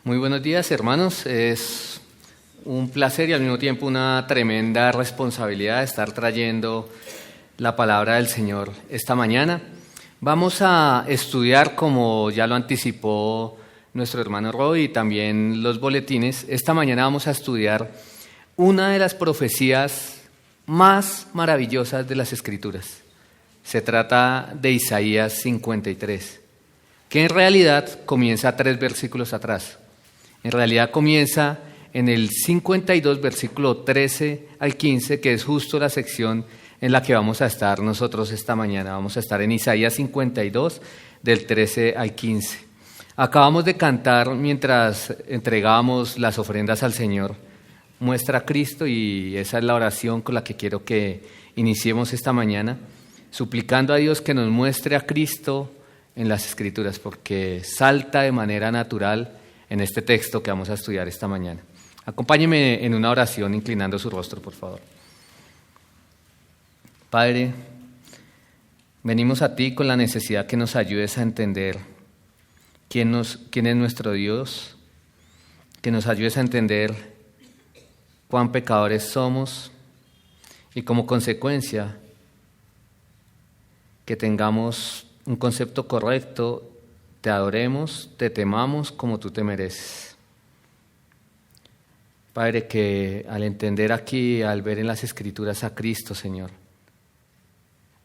Muy buenos días, hermanos. Es un placer y al mismo tiempo una tremenda responsabilidad estar trayendo la palabra del Señor esta mañana. Vamos a estudiar, como ya lo anticipó nuestro hermano Roy y también los boletines, esta mañana vamos a estudiar una de las profecías más maravillosas de las Escrituras. Se trata de Isaías 53, que en realidad comienza 3 versículos atrás. En realidad comienza en el 52, versículo 13 al 15, que es justo la sección en la que vamos a estar nosotros esta mañana. Vamos a estar en Isaías 52, del 13 al 15. Acabamos de cantar mientras entregábamos las ofrendas al Señor, Muestra a Cristo, y esa es la oración con la que quiero que iniciemos esta mañana, suplicando a Dios que nos muestre a Cristo en las Escrituras, porque salta de manera natural en este texto que vamos a estudiar esta mañana. Acompáñeme en una oración inclinando su rostro, por favor. Padre, venimos a ti con la necesidad que nos ayudes a entender quién es nuestro Dios, que nos ayudes a entender cuán pecadores somos y como consecuencia que tengamos un concepto correcto, te adoremos, te temamos como tú te mereces. Padre, que al entender aquí, al ver en las Escrituras a Cristo, Señor,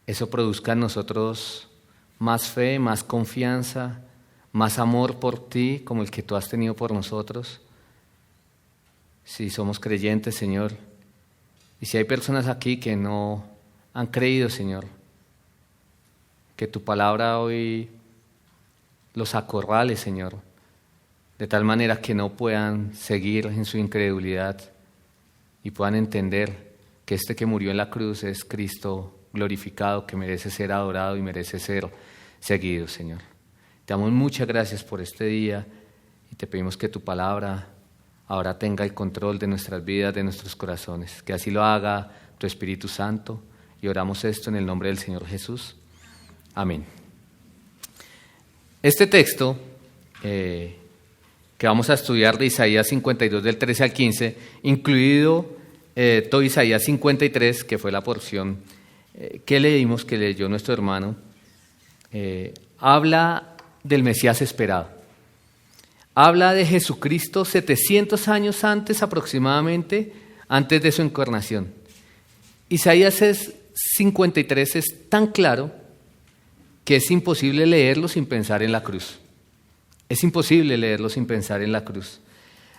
eso produzca en nosotros más fe, más confianza, más amor por ti, como el que tú has tenido por nosotros. Si somos creyentes, Señor, y si hay personas aquí que no han creído, Señor, que tu palabra hoy los acorrale, Señor, de tal manera que no puedan seguir en su incredulidad y puedan entender que este que murió en la cruz es Cristo glorificado, que merece ser adorado y merece ser seguido, Señor. Te damos muchas gracias por este día y te pedimos que tu palabra ahora tenga el control de nuestras vidas, de nuestros corazones, que así lo haga tu Espíritu Santo, y oramos esto en el nombre del Señor Jesús. Amén. Este texto que vamos a estudiar de Isaías 52 del 13 al 15, incluido todo Isaías 53, que fue la porción que leímos, que leyó nuestro hermano, habla del Mesías esperado. Habla de Jesucristo 700 años antes aproximadamente, antes de su encarnación. Isaías 53 es tan claro que es imposible leerlo sin pensar en la cruz. Es imposible leerlo sin pensar en la cruz.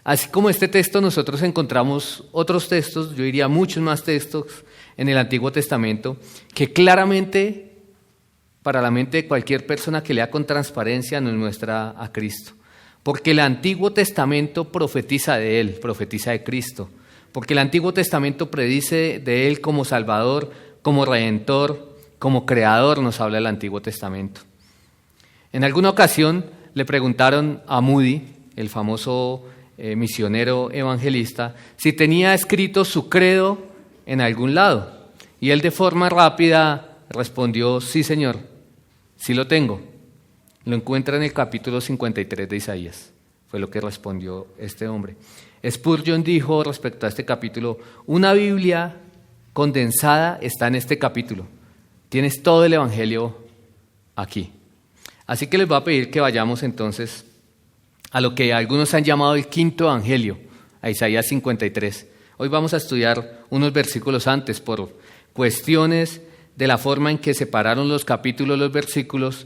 Así como este texto, nosotros encontramos otros textos, yo diría muchos más textos en el Antiguo Testamento, que claramente, para la mente de cualquier persona que lea con transparencia, nos muestra a Cristo. Porque el Antiguo Testamento profetiza de Él, profetiza de Cristo. Porque el Antiguo Testamento predice de Él como Salvador, como Redentor, como Creador, nos habla el Antiguo Testamento. En alguna ocasión le preguntaron a Moody, el famoso misionero evangelista, si tenía escrito su credo en algún lado. Y él de forma rápida respondió: sí, Señor, sí lo tengo. Lo encuentra en el capítulo 53 de Isaías. Fue lo que respondió este hombre. Spurgeon dijo respecto a este capítulo: una Biblia condensada está en este capítulo. Tienes todo el Evangelio aquí. Así que les voy a pedir que vayamos entonces a lo que algunos han llamado el quinto Evangelio, a Isaías 53. Hoy vamos a estudiar unos versículos antes por cuestiones de la forma en que separaron los capítulos, los versículos.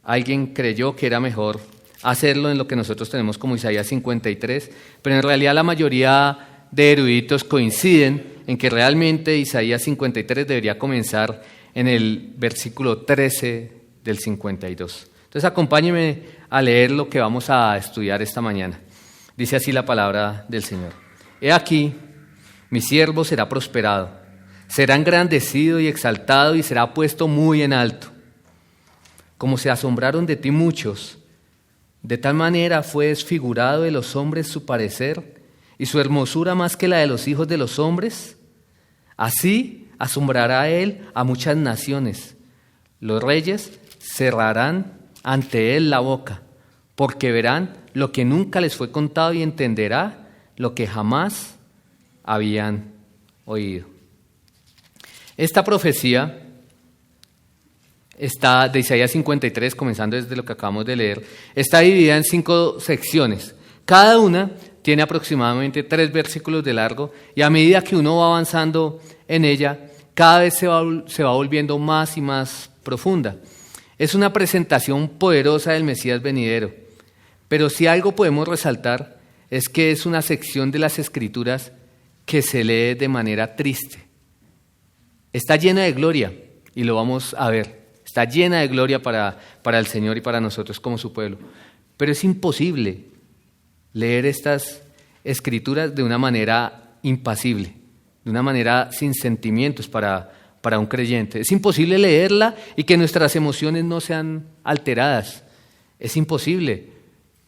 Alguien creyó que era mejor hacerlo en lo que nosotros tenemos como Isaías 53, pero en realidad la mayoría de eruditos coinciden en que realmente Isaías 53 debería comenzar en el versículo 13 del 52. Entonces acompáñenme a leer lo que vamos a estudiar esta mañana. Dice así la palabra del Señor: He aquí, mi siervo será prosperado, será engrandecido y exaltado y será puesto muy en alto. Como se asombraron de ti muchos, de tal manera fue desfigurado de los hombres su parecer y su hermosura más que la de los hijos de los hombres. Así asombrará él a muchas naciones. Los reyes cerrarán ante él la boca, porque verán lo que nunca les fue contado y entenderá lo que jamás habían oído. Esta profecía está de Isaías 53, comenzando desde lo que acabamos de leer, está dividida en 5 secciones. Cada una tiene aproximadamente 3 versículos de largo y a medida que uno va avanzando en ella, cada vez se va volviendo más y más profunda. Es una presentación poderosa del Mesías venidero, pero si algo podemos resaltar es que es una sección de las Escrituras que se lee de manera triste. Está llena de gloria y lo vamos a ver. Está llena de gloria para el Señor y para nosotros como su pueblo. Pero es imposible leer estas escrituras de una manera impasible, de una manera sin sentimientos para un creyente. Es imposible leerla y que nuestras emociones no sean alteradas. Es imposible.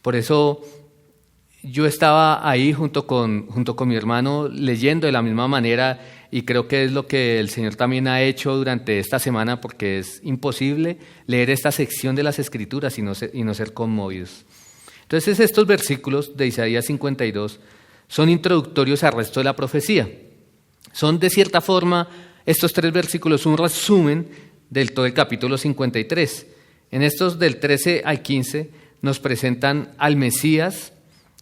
Por eso yo estaba ahí junto con mi hermano leyendo de la misma manera y creo que es lo que el Señor también ha hecho durante esta semana, porque es imposible leer esta sección de las Escrituras y no ser conmovidos. Entonces estos versículos de Isaías 52 son introductorios al resto de la profecía. Son de cierta forma estos 3 versículos un resumen del todo el capítulo 53. En estos del 13 al 15 nos presentan al Mesías,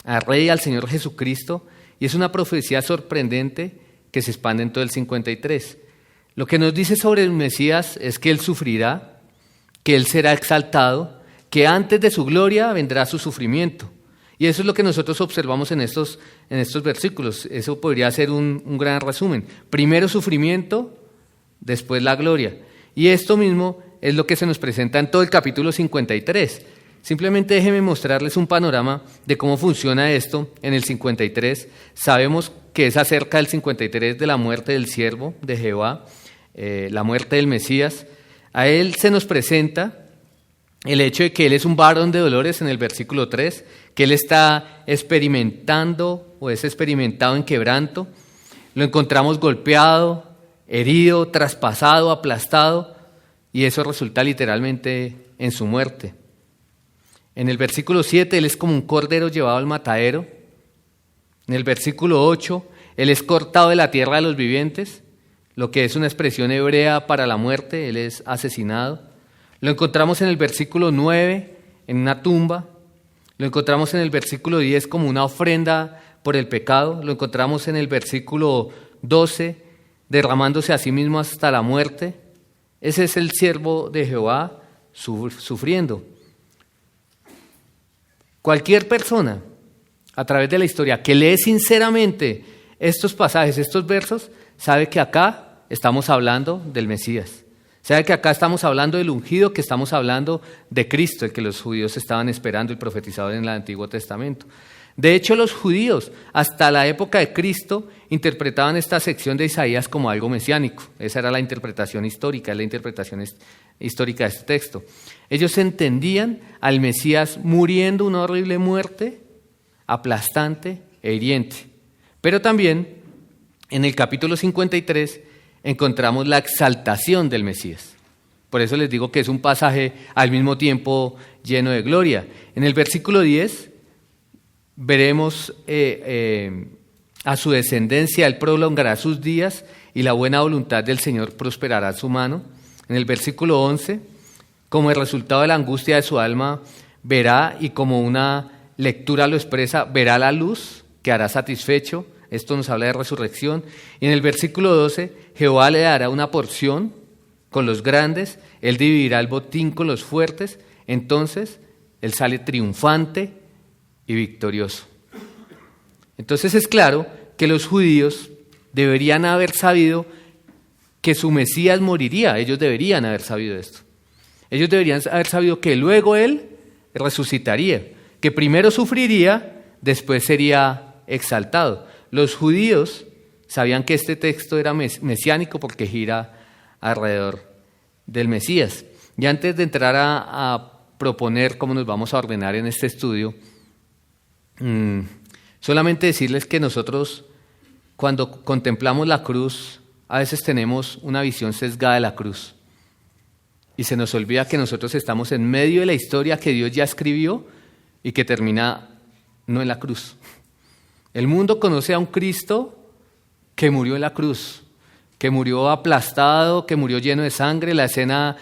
al Rey, al Señor Jesucristo, y es una profecía sorprendente que se expande en todo el 53. Lo que nos dice sobre el Mesías es que Él sufrirá, que Él será exaltado, que antes de su gloria vendrá su sufrimiento. Y eso es lo que nosotros observamos en estos versículos. Eso podría ser un gran resumen. Primero sufrimiento, después la gloria. Y esto mismo es lo que se nos presenta en todo el capítulo 53. Simplemente déjenme mostrarles un panorama de cómo funciona esto en el 53. Sabemos que es acerca del 53 de la muerte del siervo de Jehová, la muerte del Mesías. A él se nos presenta el hecho de que él es un varón de dolores en el versículo 3, que él está experimentando o es experimentado en quebranto. Lo encontramos golpeado, herido, traspasado, aplastado, y eso resulta literalmente en su muerte. En el versículo 7, él es como un cordero llevado al matadero. En el versículo 8, él es cortado de la tierra de los vivientes, lo que es una expresión hebrea para la muerte, él es asesinado. Lo encontramos en el versículo 9, en una tumba. Lo encontramos en el versículo 10 como una ofrenda por el pecado. Lo encontramos en el versículo 12, derramándose a sí mismo hasta la muerte. Ese es el siervo de Jehová sufriendo. Cualquier persona, a través de la historia, que lee sinceramente estos pasajes, estos versos, sabe que acá estamos hablando del Mesías. Sabe que acá estamos hablando del ungido, que estamos hablando de Cristo, el que los judíos estaban esperando y profetizaban en el Antiguo Testamento. De hecho, los judíos, hasta la época de Cristo, interpretaban esta sección de Isaías como algo mesiánico. Esa era la interpretación histórica, histórica de este texto. Ellos entendían al Mesías muriendo una horrible muerte, aplastante e hiriente. Pero también, en el capítulo 53, encontramos la exaltación del Mesías. Por eso les digo que es un pasaje al mismo tiempo lleno de gloria. En el versículo 10 veremos a su descendencia, él prolongará sus días y la buena voluntad del Señor prosperará su mano. En el versículo 11, como el resultado de la angustia de su alma, verá, y como una lectura lo expresa, verá la luz que hará satisfecho. Esto nos habla de resurrección. Y en el versículo 12, Jehová le dará una porción con los grandes, él dividirá el botín con los fuertes, entonces él sale triunfante y victorioso. Entonces es claro que los judíos deberían haber sabido que su Mesías moriría. Ellos deberían haber sabido esto. Ellos deberían haber sabido que luego él resucitaría, que primero sufriría, después sería exaltado. Los judíos sabían que este texto era mesiánico porque gira alrededor del Mesías. Y antes de entrar a proponer cómo nos vamos a ordenar en este estudio, solamente decirles que nosotros, cuando contemplamos la cruz, a veces tenemos una visión sesgada de la cruz. Y se nos olvida que nosotros estamos en medio de la historia que Dios ya escribió y que termina no en la cruz. El mundo conoce a un Cristo que murió en la cruz, que murió aplastado, que murió lleno de sangre, la escena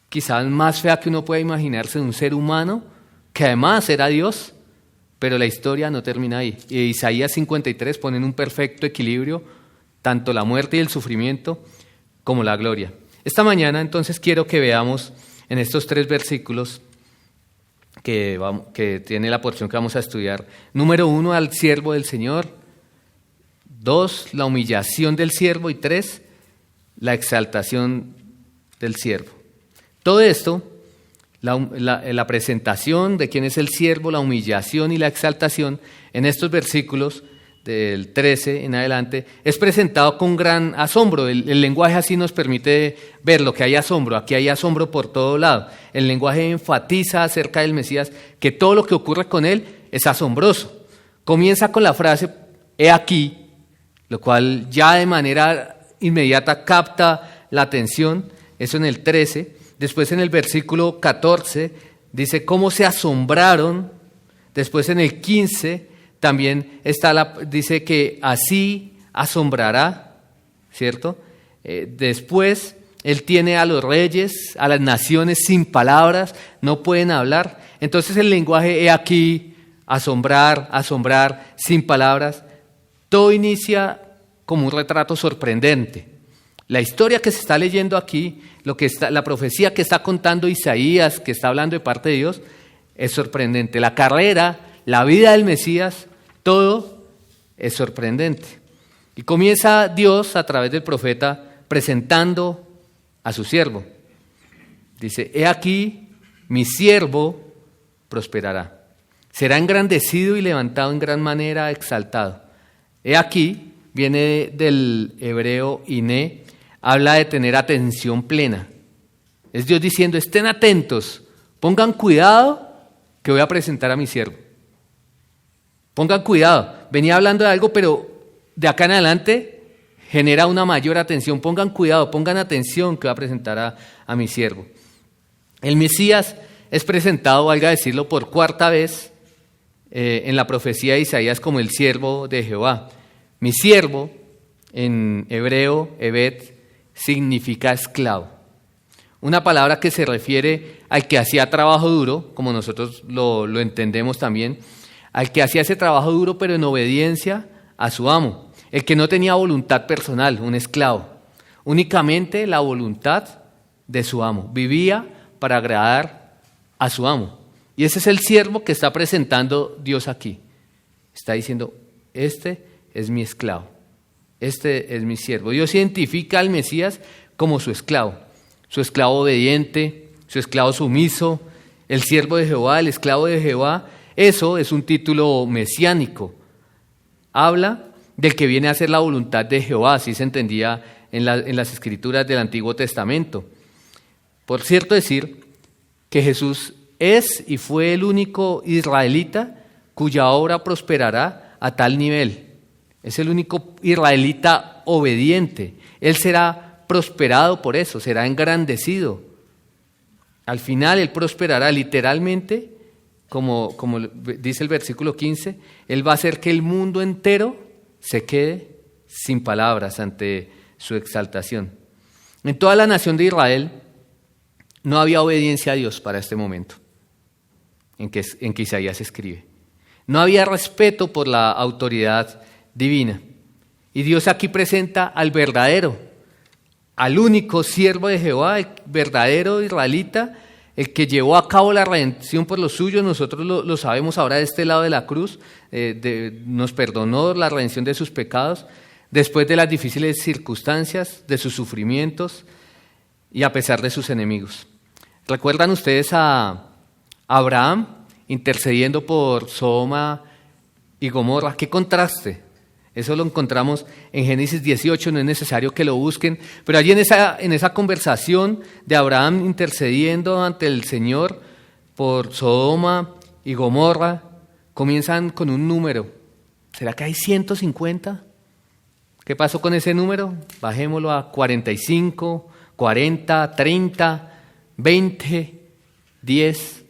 quizás más fea que uno pueda imaginarse de un ser humano, que además era Dios, pero la historia no termina ahí. Y Isaías 53 pone en un perfecto equilibrio tanto la muerte y el sufrimiento como la gloria. Esta mañana entonces quiero que veamos en estos 3 versículos que tiene la porción que vamos a estudiar. Número 1, al siervo del Señor. 2, la humillación del siervo. Y 3, la exaltación del siervo. Todo esto, la presentación de quién es el siervo, la humillación y la exaltación, en estos versículos del 13 en adelante, es presentado con gran asombro. El lenguaje así nos permite ver lo que hay asombro. Aquí hay asombro por todo lado. El lenguaje enfatiza acerca del Mesías que todo lo que ocurre con él es asombroso. Comienza con la frase, he aquí, lo cual ya de manera inmediata capta la atención, eso en el 13. Después en el versículo 14 dice cómo se asombraron. Después en el 15 también dice que así asombrará, ¿cierto? Después él tiene a los reyes, a las naciones sin palabras, no pueden hablar. Entonces el lenguaje, he aquí, asombrar, sin palabras, todo inicia como un retrato sorprendente. La historia que se está leyendo aquí, la profecía que está contando Isaías, que está hablando de parte de Dios, es sorprendente. La carrera, la vida del Mesías, todo es sorprendente. Y comienza Dios a través del profeta presentando a su siervo. Dice, he aquí, mi siervo prosperará. Será engrandecido y levantado en gran manera, exaltado. He aquí, viene del hebreo iné, habla de tener atención plena. Es Dios diciendo, estén atentos, pongan cuidado que voy a presentar a mi siervo. Pongan cuidado, venía hablando de algo, pero de acá en adelante genera una mayor atención. Pongan cuidado, pongan atención que voy a presentar a mi siervo. El Mesías es presentado, valga decirlo, por 4ª vez en la profecía de Isaías como el siervo de Jehová. Mi siervo, en hebreo, evet, significa esclavo. Una palabra que se refiere al que hacía trabajo duro, como nosotros lo entendemos también, al que hacía ese trabajo duro pero en obediencia a su amo, el que no tenía voluntad personal, un esclavo, únicamente la voluntad de su amo, vivía para agradar a su amo. Y ese es el siervo que está presentando Dios aquí. Está diciendo, este es mi esclavo, este es mi siervo. Dios identifica al Mesías como su esclavo obediente, su esclavo sumiso, el siervo de Jehová, el esclavo de Jehová. Eso es un título mesiánico. Habla del que viene a hacer la voluntad de Jehová, así se entendía en las escrituras del Antiguo Testamento. Por cierto decir que Jesús es y fue el único israelita cuya obra prosperará a tal nivel. Es el único israelita obediente. Él será prosperado por eso, será engrandecido. Al final él prosperará literalmente. Como dice el versículo 15, Él va a hacer que el mundo entero se quede sin palabras ante su exaltación. En toda la nación de Israel no había obediencia a Dios para este momento en que Isaías escribe. No había respeto por la autoridad divina. Y Dios aquí presenta al verdadero, al único siervo de Jehová, el verdadero israelita, el que llevó a cabo la redención por los suyos. Nosotros lo sabemos ahora de este lado de la cruz, nos perdonó la redención de sus pecados, después de las difíciles circunstancias, de sus sufrimientos y a pesar de sus enemigos. ¿Recuerdan ustedes a Abraham intercediendo por Sodoma y Gomorra? ¡Qué contraste! Eso lo encontramos en Génesis 18, no es necesario que lo busquen, pero allí en esa conversación de Abraham intercediendo ante el Señor por Sodoma y Gomorra, comienzan con un número. ¿Será que hay 150? ¿Qué pasó con ese número? Bajémoslo a 45, 40, 30, 20, 10.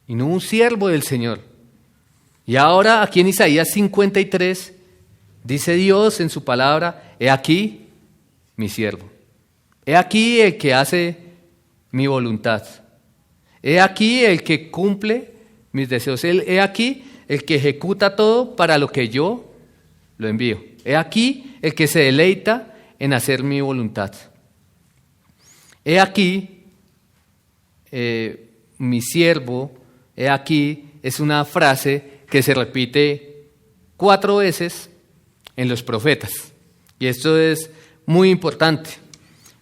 y no un siervo del Señor. Y ahora aquí en Isaías 53 dice Dios en su palabra: he aquí mi siervo, he aquí el que hace mi voluntad, he aquí el que cumple mis deseos, he aquí el que ejecuta todo para lo que yo lo envío, he aquí el que se deleita en hacer mi voluntad. He aquí mi siervo, he aquí es una frase que se repite 4 veces en los profetas. Y esto es muy importante.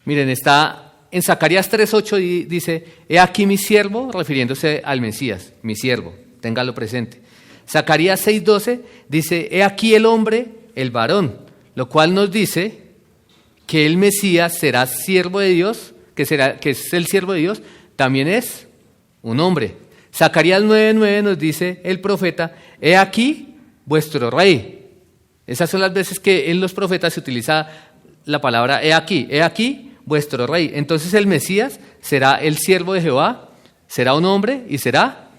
Miren, está en Zacarías 3:8 y dice: he aquí mi siervo, refiriéndose al Mesías, mi siervo, téngalo presente. Zacarías 6:12 dice: he aquí el hombre, el varón, lo cual nos dice que el Mesías será siervo de Dios, que es el siervo de Dios, también es un hombre. Zacarías 9:9 nos dice el profeta: he aquí vuestro rey. Esas son las veces que en los profetas se utiliza la palabra he aquí vuestro rey. Entonces el Mesías será el siervo de Jehová, será un hombre y será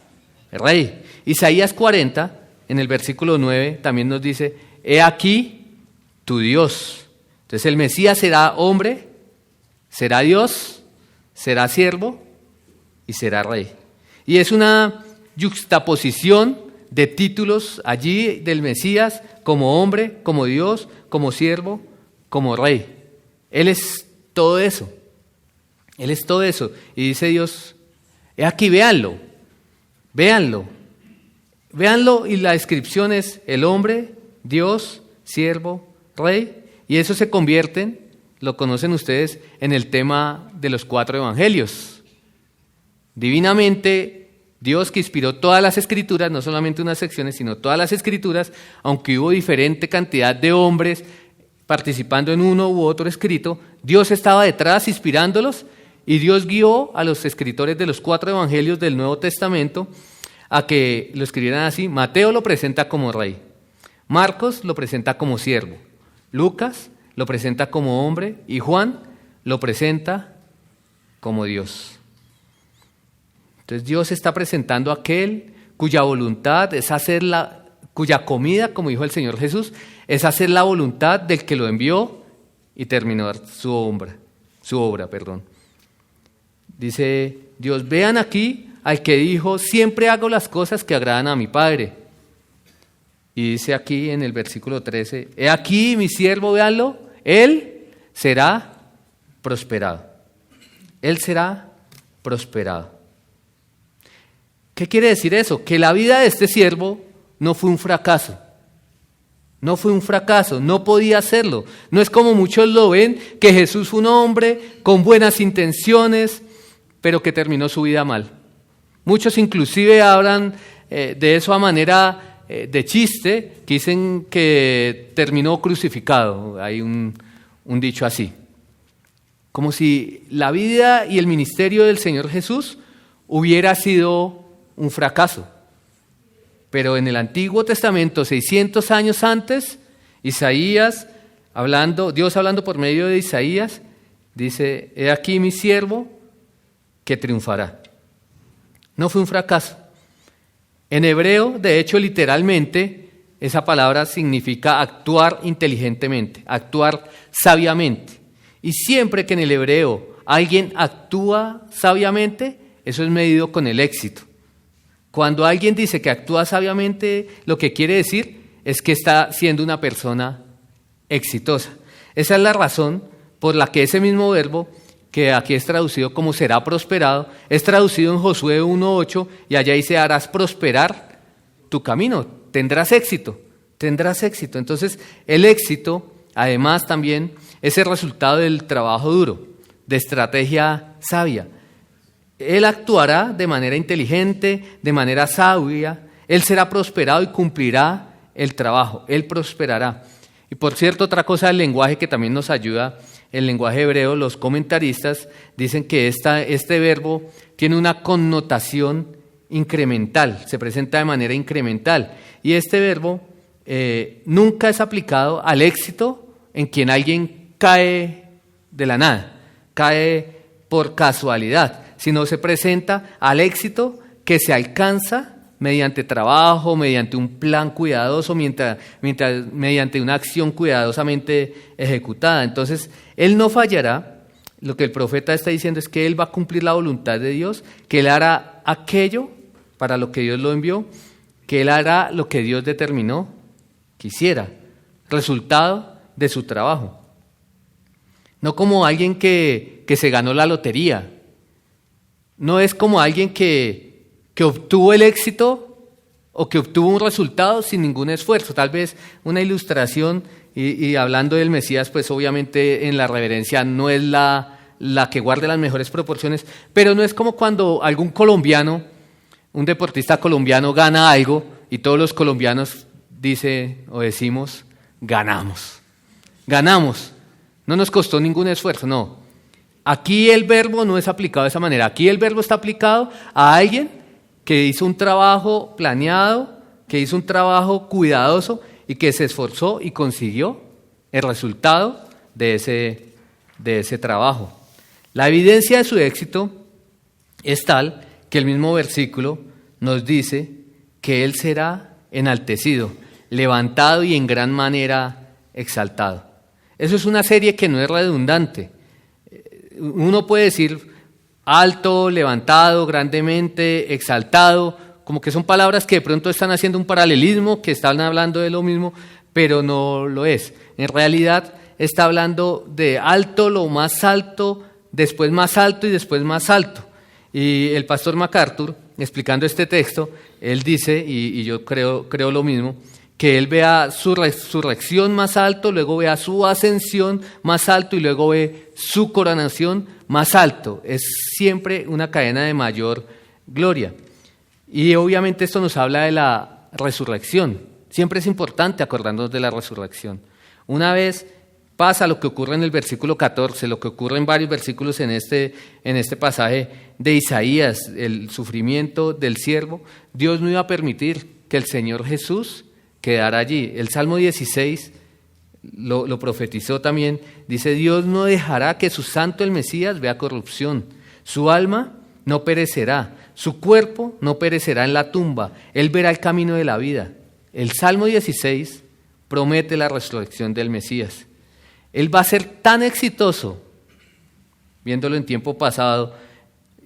rey. Isaías 40, en el versículo 9, también nos dice: he aquí tu Dios. Entonces el Mesías será hombre, será Dios, será siervo y será rey. Y es una yuxtaposición de títulos allí del Mesías como hombre, como Dios, como siervo, como rey. Él es todo eso. Él es todo eso. Y dice Dios: he aquí, véanlo. Y la descripción es el hombre, Dios, siervo, rey. Y eso se convierte, lo conocen ustedes, en el tema de los 4 evangelios. Divinamente, Dios, que inspiró todas las escrituras, no solamente unas secciones, sino todas las escrituras, aunque hubo diferente cantidad de hombres participando en uno u otro escrito, Dios estaba detrás inspirándolos, y Dios guió a los escritores de los 4 evangelios del Nuevo Testamento a que lo escribieran así. Mateo lo presenta como rey, Marcos lo presenta como siervo, Lucas lo presenta como hombre y Juan lo presenta como Dios. Entonces Dios está presentando a aquel cuya voluntad es cuya comida, como dijo el Señor Jesús, es hacer la voluntad del que lo envió y terminar su obra. Dice Dios: vean aquí al que dijo: siempre hago las cosas que agradan a mi Padre. Y dice aquí en el versículo 13: he aquí mi siervo, véanlo, él será prosperado. Él será prosperado. ¿Qué quiere decir eso? Que la vida de este siervo no fue un fracaso. No fue un fracaso, no podía hacerlo. No es como muchos lo ven, que Jesús fue un hombre con buenas intenciones, pero que terminó su vida mal. Muchos inclusive hablan de eso a manera de chiste, que dicen que terminó crucificado. Hay un dicho así. Como si la vida y el ministerio del Señor Jesús hubiera sido un fracaso. Pero en el Antiguo Testamento, 600 años antes, Dios hablando por medio de Isaías, dice: he aquí mi siervo que triunfará. No fue un fracaso. En hebreo, de hecho, literalmente, esa palabra significa actuar inteligentemente, actuar sabiamente. Y siempre que en el hebreo alguien actúa sabiamente, eso es medido con el éxito. Cuando alguien dice que actúa sabiamente, lo que quiere decir es que está siendo una persona exitosa. Esa es la razón por la que ese mismo verbo, que aquí es traducido como será prosperado, es traducido en Josué 1:8, y allá dice: harás prosperar tu camino, tendrás éxito. Entonces, el éxito, además, también es el resultado del trabajo duro, de estrategia sabia. Él actuará de manera inteligente, de manera sabia. Él será prosperado y cumplirá el trabajo. Él prosperará. Y por cierto, otra cosa del lenguaje que también nos ayuda, el lenguaje hebreo, los comentaristas dicen que este verbo tiene una connotación incremental, se presenta de manera incremental. Y este verbo nunca es aplicado al éxito en quien alguien cae de la nada, cae por casualidad, sino se presenta al éxito que se alcanza mediante trabajo, mediante un plan cuidadoso, mediante una acción cuidadosamente ejecutada. Entonces, Él no fallará. Lo que el profeta está diciendo es que Él va a cumplir la voluntad de Dios, que Él hará aquello para lo que Dios lo envió, que Él hará lo que Dios determinó que hiciera, resultado de su trabajo. No como alguien que se ganó la lotería, no es como alguien que obtuvo el éxito o que obtuvo un resultado sin ningún esfuerzo. Tal vez una ilustración, y hablando del Mesías, pues obviamente en la reverencia no es la que guarde las mejores proporciones, pero no es como cuando algún colombiano, un deportista colombiano gana algo y todos los colombianos dicen o decimos, ganamos, no nos costó ningún esfuerzo, no. Aquí el verbo no es aplicado de esa manera, aquí el verbo está aplicado a alguien que hizo un trabajo planeado, que hizo un trabajo cuidadoso y que se esforzó y consiguió el resultado de ese trabajo. La evidencia de su éxito es tal que el mismo versículo nos dice que Él será enaltecido, levantado y en gran manera exaltado. Eso es una serie que no es redundante. Uno puede decir alto, levantado, grandemente, exaltado, como que son palabras que de pronto están haciendo un paralelismo, que están hablando de lo mismo, pero no lo es. En realidad está hablando de alto, lo más alto, después más alto y después más alto. Y el pastor MacArthur, explicando este texto, él dice, y yo creo lo mismo, que él vea su resurrección más alto, luego vea su ascensión más alto y luego ve su coronación más alto. Es siempre una cadena de mayor gloria. Y obviamente esto nos habla de la resurrección. Siempre es importante acordarnos de la resurrección. Una vez pasa lo que ocurre en el versículo 14, lo que ocurre en varios versículos en este pasaje de Isaías, el sufrimiento del siervo, Dios no iba a permitir que el Señor Jesús quedara allí. El Salmo 16 lo profetizó también, dice: Dios no dejará que su santo el Mesías vea corrupción, su alma no perecerá, su cuerpo no perecerá en la tumba, él verá el camino de la vida. El Salmo 16 promete la resurrección del Mesías. Él va a ser tan exitoso, viéndolo en tiempo pasado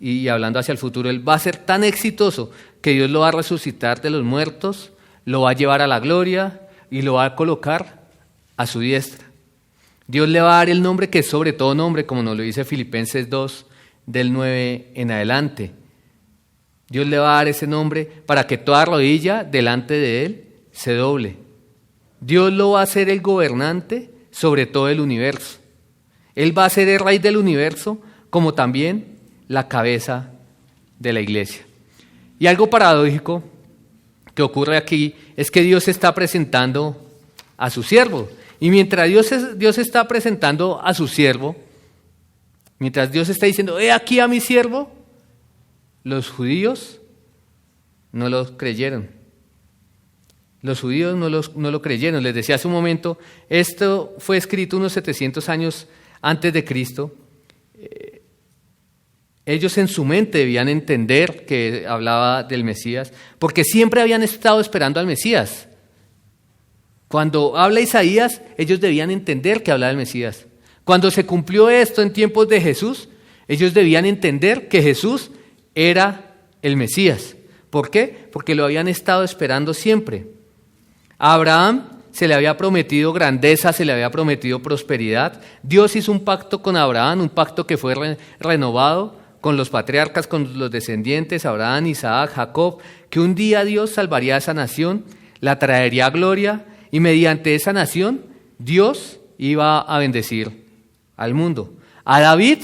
y hablando hacia el futuro, él va a ser tan exitoso que Dios lo va a resucitar de los muertos, lo va a llevar a la gloria y lo va a colocar a su diestra. Dios le va a dar el nombre que es sobre todo nombre, como nos lo dice Filipenses 2, del 9 en adelante. Dios le va a dar ese nombre para que toda rodilla delante de él se doble. Dios lo va a hacer el gobernante sobre todo el universo. Él va a ser el rey del universo, como también la cabeza de la iglesia. Y algo paradójico que ocurre aquí es que Dios está presentando a su siervo. Y mientras Dios está presentando a su siervo, mientras Dios está diciendo, he aquí a mi siervo, los judíos no lo creyeron. Los judíos no lo creyeron. Les decía hace un momento, esto fue escrito unos 700 años antes de Cristo. Ellos en su mente debían entender que hablaba del Mesías, porque siempre habían estado esperando al Mesías. Cuando habla Isaías, ellos debían entender que hablaba del Mesías. Cuando se cumplió esto en tiempos de Jesús, ellos debían entender que Jesús era el Mesías. ¿Por qué? Porque lo habían estado esperando siempre. A Abraham se le había prometido grandeza, se le había prometido prosperidad. Dios hizo un pacto con Abraham, un pacto que fue renovado con los patriarcas, con los descendientes, Abraham, Isaac, Jacob, que un día Dios salvaría a esa nación, la traería a gloria y mediante esa nación Dios iba a bendecir al mundo. A David,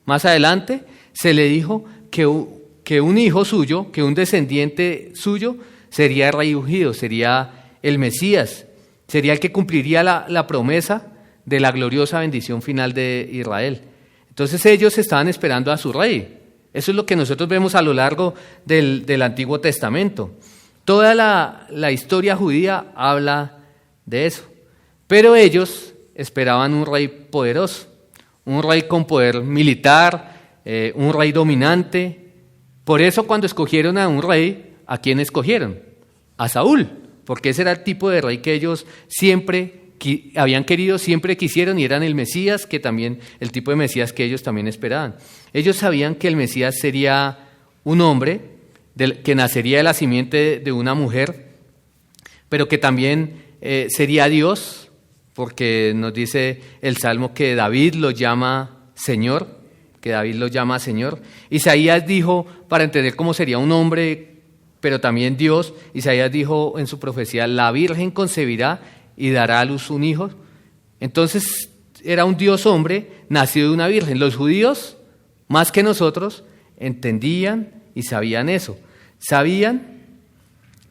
más adelante, se le dijo que un hijo suyo, que un descendiente suyo sería el rey ungido, sería el Mesías, sería el que cumpliría la promesa de la gloriosa bendición final de Israel. Entonces ellos estaban esperando a su rey. Eso es lo que nosotros vemos a lo largo del Antiguo Testamento. Toda la historia judía habla de eso. Pero ellos esperaban un rey poderoso, un rey con poder militar, un rey dominante, Por eso cuando escogieron a un rey, ¿a quién escogieron? A Saúl, porque ese era el tipo de rey que ellos siempre habían querido, siempre quisieron, y eran el Mesías, que también el tipo de Mesías que ellos también esperaban. Ellos sabían que el Mesías sería un hombre que nacería de la simiente de una mujer, pero que también sería Dios, porque nos dice el Salmo que David lo llama Señor, Isaías dijo, para entender cómo sería un hombre, pero también Dios, Isaías dijo en su profecía, la Virgen concebirá y dará a luz un hijo. Entonces era un Dios hombre nacido de una virgen. Los judíos, más que nosotros, entendían y sabían eso. Sabían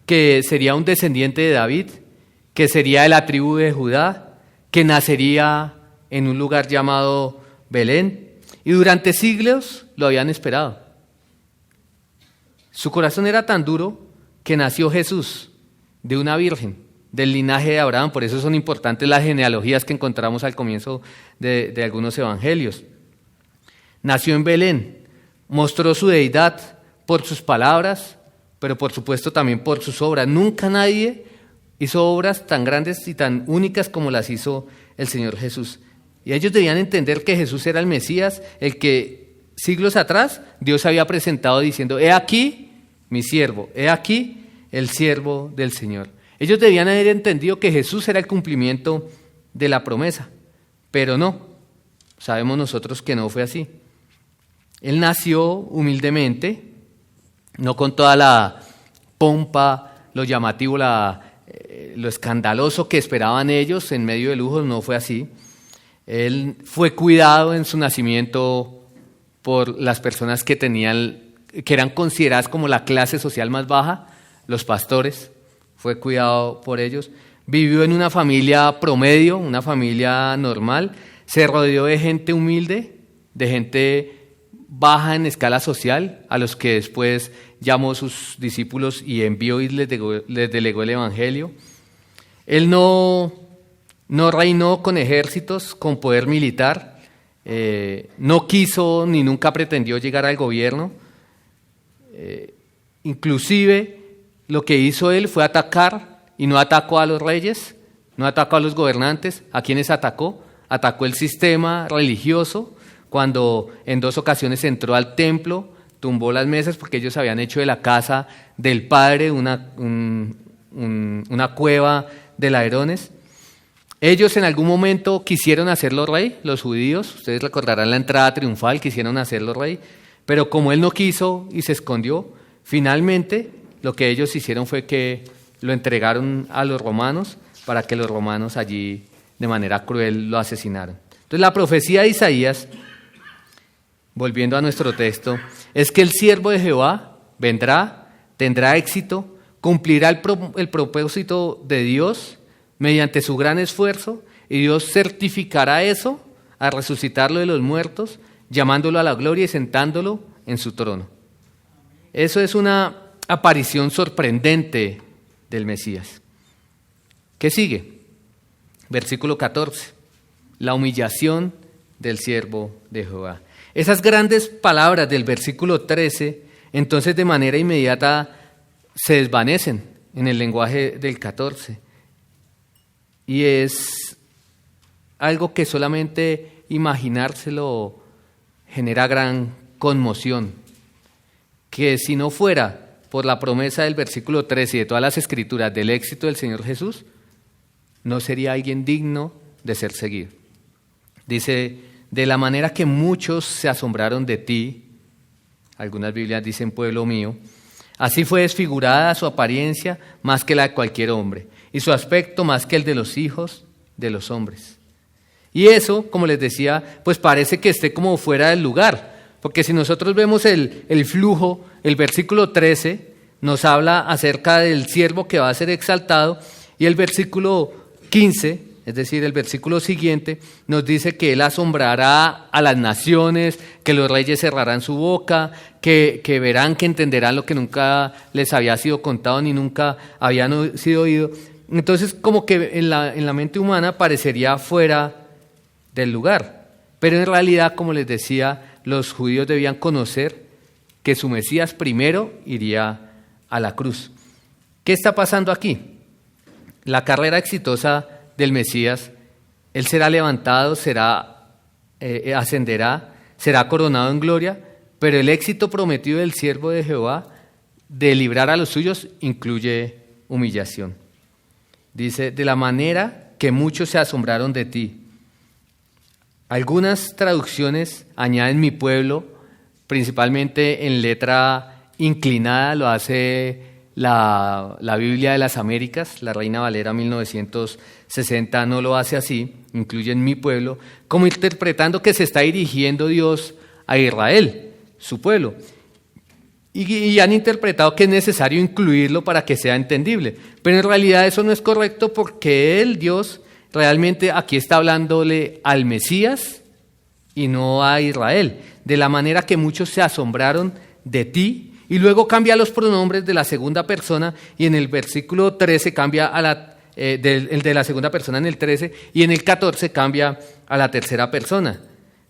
que sería un descendiente de David, que sería de la tribu de Judá, que nacería en un lugar llamado Belén, y durante siglos lo habían esperado. Su corazón era tan duro que nació Jesús de una virgen, del linaje de Abraham. Por eso son importantes las genealogías que encontramos al comienzo de algunos evangelios. Nació en Belén, mostró su deidad por sus palabras, pero por supuesto también por sus obras. Nunca nadie hizo obras tan grandes y tan únicas como las hizo el Señor Jesús. Y ellos debían entender que Jesús era el Mesías, el que siglos atrás Dios había presentado diciendo, he aquí mi siervo, he aquí el siervo del Señor. Ellos debían haber entendido que Jesús era el cumplimiento de la promesa, pero no, sabemos nosotros que no fue así. Él nació humildemente, no con toda la pompa, lo llamativo, lo escandaloso que esperaban ellos en medio de lujos, no fue así. Él fue cuidado en su nacimiento por las personas que eran consideradas como la clase social más baja, los pastores. Fue cuidado por ellos, vivió en una familia promedio, una familia normal, se rodeó de gente humilde, de gente baja en escala social, a los que después llamó sus discípulos y envió y les delegó el Evangelio. Él no reinó con ejércitos, con poder militar, no quiso ni nunca pretendió llegar al gobierno, inclusive lo que hizo él fue atacar, y no atacó a los reyes, no atacó a los gobernantes. ¿A quiénes atacó? Atacó el sistema religioso, cuando en 2 ocasiones entró al templo, tumbó las mesas porque ellos habían hecho de la casa del padre una cueva de ladrones. Ellos en algún momento quisieron hacerlo rey, los judíos, ustedes recordarán la entrada triunfal, quisieron hacerlo rey, pero como él no quiso y se escondió, finalmente lo que ellos hicieron fue que lo entregaron a los romanos para que los romanos allí de manera cruel lo asesinaran. Entonces la profecía de Isaías, volviendo a nuestro texto, es que el siervo de Jehová vendrá, tendrá éxito, cumplirá el propósito de Dios mediante su gran esfuerzo, y Dios certificará eso a resucitarlo de los muertos, llamándolo a la gloria y sentándolo en su trono. Eso es una aparición sorprendente del Mesías. ¿Qué sigue? Versículo 14. La humillación del siervo de Jehová. Esas grandes palabras del versículo 13, entonces de manera inmediata se desvanecen en el lenguaje del 14. Y es algo que solamente imaginárselo genera gran conmoción. Que si no fuera por la promesa del versículo 13 y de todas las escrituras del éxito del Señor Jesús, no sería alguien digno de ser seguido. Dice, de la manera que muchos se asombraron de ti, algunas Biblias dicen pueblo mío, así fue desfigurada su apariencia más que la de cualquier hombre, y su aspecto más que el de los hijos de los hombres. Y eso, como les decía, pues parece que esté como fuera del lugar, porque si nosotros vemos el flujo, el versículo 13 nos habla acerca del siervo que va a ser exaltado, y el versículo 15, es decir, el versículo siguiente, nos dice que él asombrará a las naciones, que los reyes cerrarán su boca, que verán, que entenderán lo que nunca les había sido contado ni nunca habían sido oído. Entonces, como que en la mente humana parecería fuera del lugar, pero en realidad, como les decía, los judíos debían conocer que su Mesías primero iría a la cruz. ¿Qué está pasando aquí? La carrera exitosa del Mesías, Él será levantado, ascenderá, será coronado en gloria, pero el éxito prometido del siervo de Jehová de librar a los suyos incluye humillación. Dice, de la manera que muchos se asombraron de ti. Algunas traducciones añaden mi pueblo, principalmente en letra inclinada, lo hace la Biblia de las Américas, la Reina Valera 1960 no lo hace así, incluyen mi pueblo, como interpretando que se está dirigiendo Dios a Israel, su pueblo. Y han interpretado que es necesario incluirlo para que sea entendible. Pero en realidad eso no es correcto porque Dios, realmente aquí está hablándole al Mesías y no a Israel. De la manera que muchos se asombraron de ti. Y luego cambia los pronombres de la segunda persona y en el versículo 13 cambia el de la segunda persona en el 13 y en el 14 cambia a la tercera persona.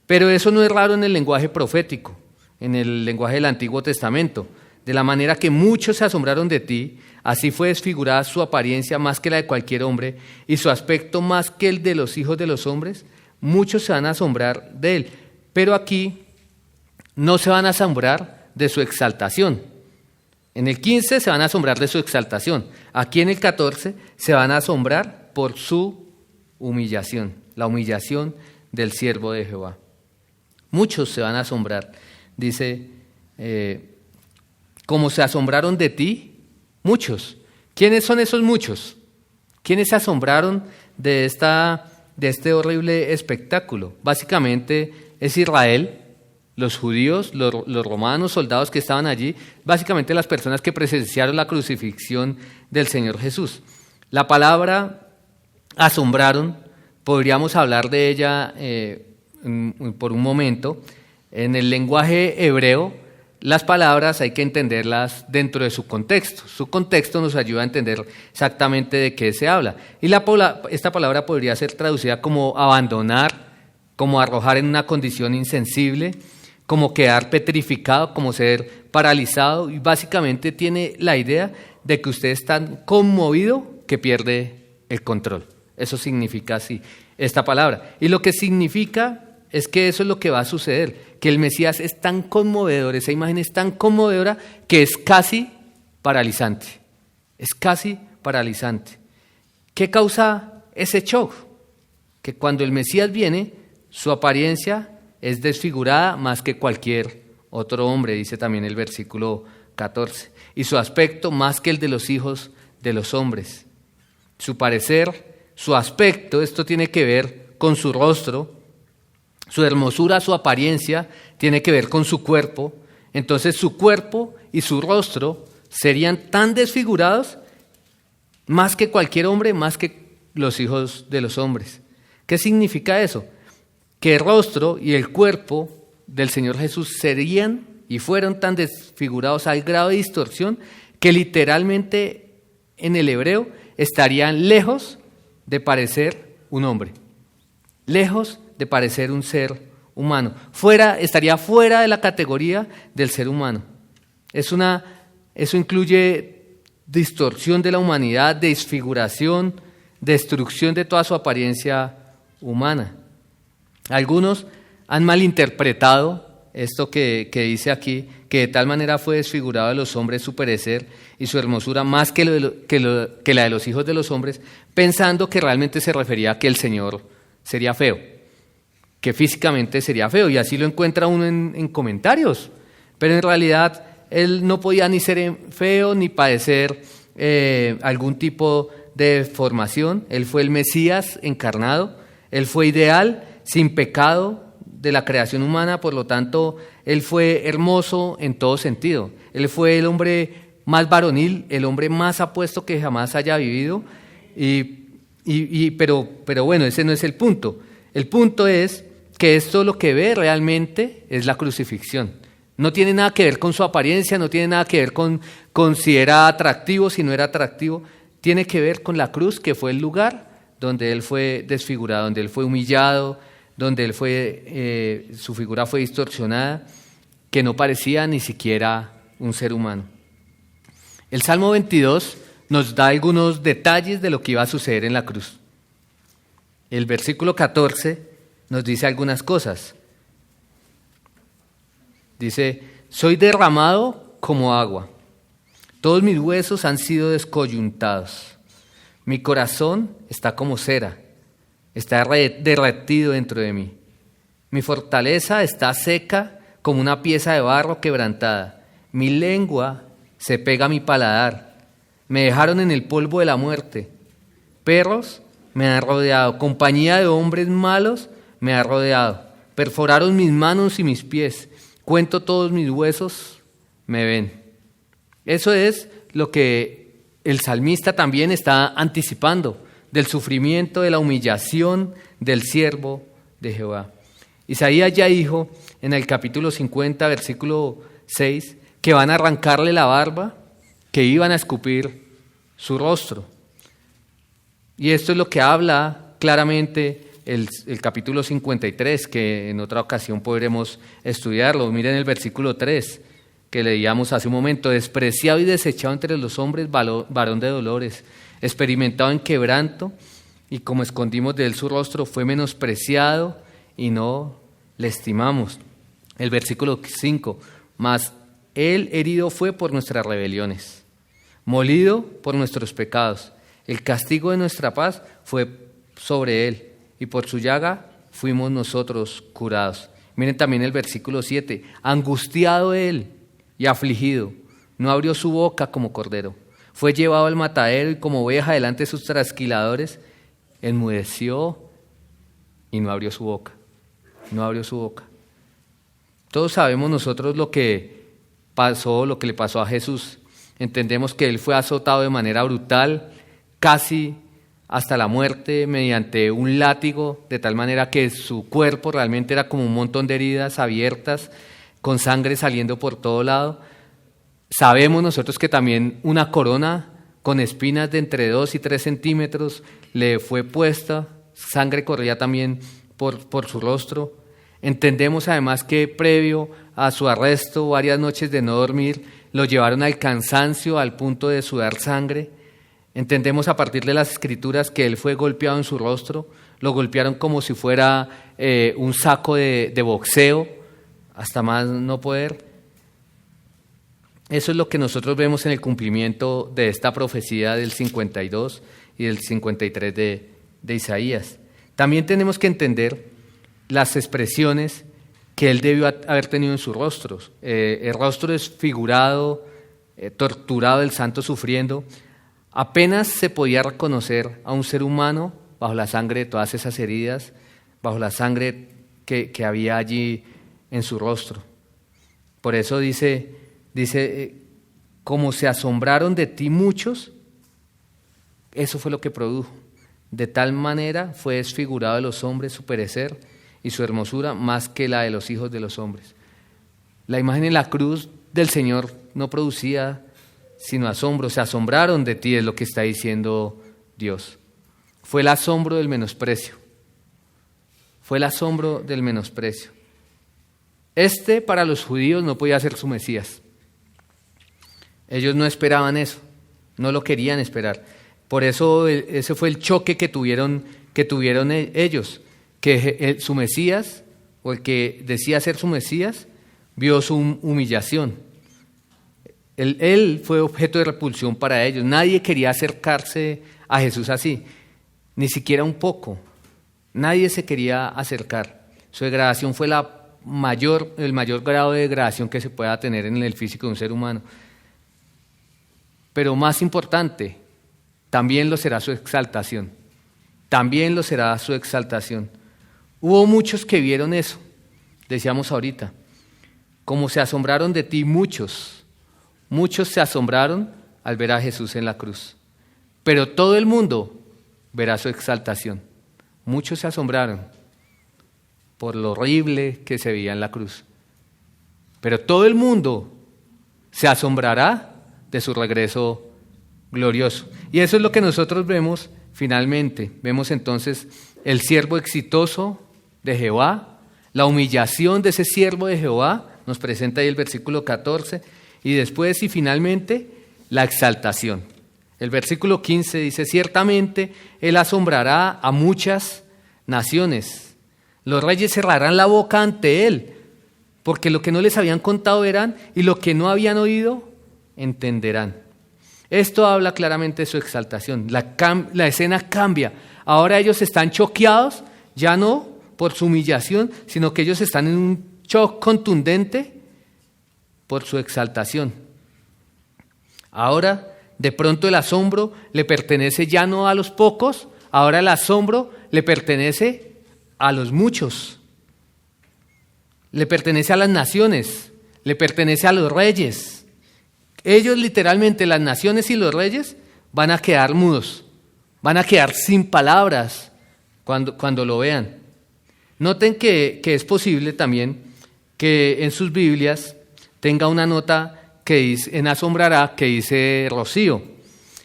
Pero eso no es raro en el lenguaje profético, en el lenguaje del Antiguo Testamento. De la manera que muchos se asombraron de ti, así fue desfigurada su apariencia más que la de cualquier hombre y su aspecto más que el de los hijos de los hombres. Muchos se van a asombrar de él, pero aquí no se van a asombrar de su exaltación. En el 15 se van a asombrar de su exaltación. Aquí en el 14 se van a asombrar por su humillación, la humillación del siervo de Jehová. Muchos se van a asombrar. Dice, como se asombraron de ti, muchos. ¿Quiénes son esos muchos? ¿Quiénes se asombraron de este horrible espectáculo? Básicamente es Israel, los judíos, los romanos, soldados que estaban allí, básicamente las personas que presenciaron la crucifixión del Señor Jesús. La palabra asombraron, podríamos hablar de ella por un momento. En el lenguaje hebreo, las palabras hay que entenderlas dentro de su contexto. Su contexto nos ayuda a entender exactamente de qué se habla. Y esta palabra podría ser traducida como abandonar, como arrojar en una condición insensible, como quedar petrificado, como ser paralizado, y básicamente tiene la idea de que usted es tan conmovido que pierde el control. Eso significa así esta palabra. Y lo que significa es que eso es lo que va a suceder, que el Mesías es tan conmovedor, esa imagen es tan conmovedora que es casi paralizante. Es casi paralizante. ¿Qué causa ese shock? Que cuando el Mesías viene, su apariencia es desfigurada más que cualquier otro hombre, dice también el versículo 14, y su aspecto más que el de los hijos de los hombres. Su parecer, su aspecto, esto tiene que ver con su rostro, su hermosura, su apariencia, tiene que ver con su cuerpo. Entonces su cuerpo y su rostro serían tan desfigurados más que cualquier hombre, más que los hijos de los hombres. ¿Qué significa eso? Que el rostro y el cuerpo del Señor Jesús serían y fueron tan desfigurados al grado de distorsión que literalmente en el hebreo estarían lejos de parecer un hombre, lejos de parecer un ser humano, estaría fuera de la categoría del ser humano. Eso incluye distorsión de la humanidad, desfiguración, destrucción de toda su apariencia humana. Algunos han malinterpretado esto que dice aquí, que de tal manera fue desfigurado de los hombres su perecer y su hermosura más que la de los hijos de los hombres, pensando que realmente se refería a que el Señor sería feo, que físicamente sería feo, y así lo encuentra uno en comentarios. Pero en realidad Él no podía ni ser feo ni padecer algún tipo de deformación. Él fue el Mesías encarnado, Él fue ideal, sin pecado de la creación humana, por lo tanto, Él fue hermoso en todo sentido. Él fue el hombre más varonil, el hombre más apuesto que jamás haya vivido, pero bueno, ese no es el punto. El punto es que esto lo que ve realmente es la crucifixión. No tiene nada que ver con su apariencia, no tiene nada que ver con si era atractivo, si no era atractivo. Tiene que ver con la cruz, que fue el lugar donde Él fue desfigurado, donde Él fue humillado, donde su figura fue distorsionada. que no parecía ni siquiera un ser humano. El Salmo 22 nos da algunos detalles de lo que iba a suceder en la cruz. El versículo 14 nos dice algunas cosas. Dice: soy derramado como agua, todos mis huesos han sido descoyuntados, mi corazón está como cera, está derretido dentro de mí. Mi fortaleza está seca como una pieza de barro quebrantada. Mi lengua se pega a mi paladar. Me dejaron en el polvo de la muerte. Perros me han rodeado. Compañía de hombres malos me ha rodeado. Perforaron mis manos y mis pies. Cuento todos mis huesos, me ven. Eso es lo que el salmista también está anticipando del sufrimiento, de la humillación del siervo de Jehová. Isaías ya dijo en el capítulo 50, versículo 6, que van a arrancarle la barba, que iban a escupir su rostro. Y esto es lo que habla claramente el capítulo 53, que en otra ocasión podremos estudiarlo. Miren el versículo 3, que leíamos hace un momento: despreciado y desechado entre los hombres, varón de dolores, experimentado en quebranto, y como escondimos de él su rostro, fue menospreciado y no le estimamos. El versículo 5, mas él herido fue por nuestras rebeliones, molido por nuestros pecados. El castigo de nuestra paz fue sobre él, y por su llaga fuimos nosotros curados. Miren también el versículo 7, angustiado él y afligido, no abrió su boca como cordero. Fue llevado al matadero y como oveja delante de sus trasquiladores, enmudeció y no abrió su boca. No abrió su boca. Todos sabemos nosotros lo que pasó, lo que le pasó a Jesús. Entendemos que él fue azotado de manera brutal, casi hasta la muerte, mediante un látigo, de tal manera que su cuerpo realmente era como un montón de heridas abiertas, con sangre saliendo por todo lado. Sabemos nosotros que también una corona con espinas de entre 2 y 3 centímetros le fue puesta, sangre corría también por su rostro. Entendemos además que previo a su arresto, varias noches de no dormir, lo llevaron al cansancio al punto de sudar sangre. Entendemos a partir de las Escrituras que él fue golpeado en su rostro, lo golpearon como si fuera un saco de boxeo, hasta más no poder. Eso es lo que nosotros vemos en el cumplimiento de esta profecía del 52 y del 53 de Isaías. También tenemos que entender las expresiones que él debió haber tenido en sus rostros. El rostro desfigurado, torturado, el santo sufriendo. Apenas se podía reconocer a un ser humano bajo la sangre de todas esas heridas, bajo la sangre que había allí en su rostro. Por eso dice, como se asombraron de ti muchos, eso fue lo que produjo. De tal manera fue desfigurado de los hombres su perecer y su hermosura más que la de los hijos de los hombres. La imagen en la cruz del Señor no producía sino asombro. Se asombraron de ti, es lo que está diciendo Dios. Fue el asombro del menosprecio. Fue el asombro del menosprecio. Para los judíos no podía ser su Mesías. Ellos no esperaban eso, no lo querían esperar. Por eso ese fue el choque que tuvieron ellos, que su Mesías, o el que decía ser su Mesías, vio su humillación. Él fue objeto de repulsión para ellos. Nadie quería acercarse a Jesús así, ni siquiera un poco. Nadie se quería acercar. Su degradación fue el mayor grado de degradación que se pueda tener en el físico de un ser humano. Pero más importante, también lo será su exaltación. También lo será su exaltación. Hubo muchos que vieron eso, decíamos ahorita. Como se asombraron de ti muchos se asombraron al ver a Jesús en la cruz. Pero todo el mundo verá su exaltación. Muchos se asombraron por lo horrible que se veía en la cruz. Pero todo el mundo se asombrará de su regreso glorioso. Y eso es lo que nosotros vemos finalmente. Vemos entonces el siervo exitoso de Jehová, la humillación de ese siervo de Jehová nos presenta ahí el versículo 14, y después y finalmente la exaltación. El versículo 15 dice, ciertamente Él asombrará a muchas naciones. Los reyes cerrarán la boca ante Él, porque lo que no les habían contado verán, y lo que no habían oído, entenderán. Esto habla claramente de su exaltación. La escena cambia. Ahora ellos están choqueados, ya no por su humillación, sino que ellos están en un shock contundente por su exaltación. Ahora, de pronto el asombro le pertenece ya no a los pocos, ahora el asombro le pertenece a los muchos. Le pertenece a las naciones, le pertenece a los reyes. Ellos literalmente, las naciones y los reyes, van a quedar mudos, van a quedar sin palabras cuando lo vean. Noten que es posible también que en sus Biblias tenga una nota que dice, en asombrará, que dice Rocío.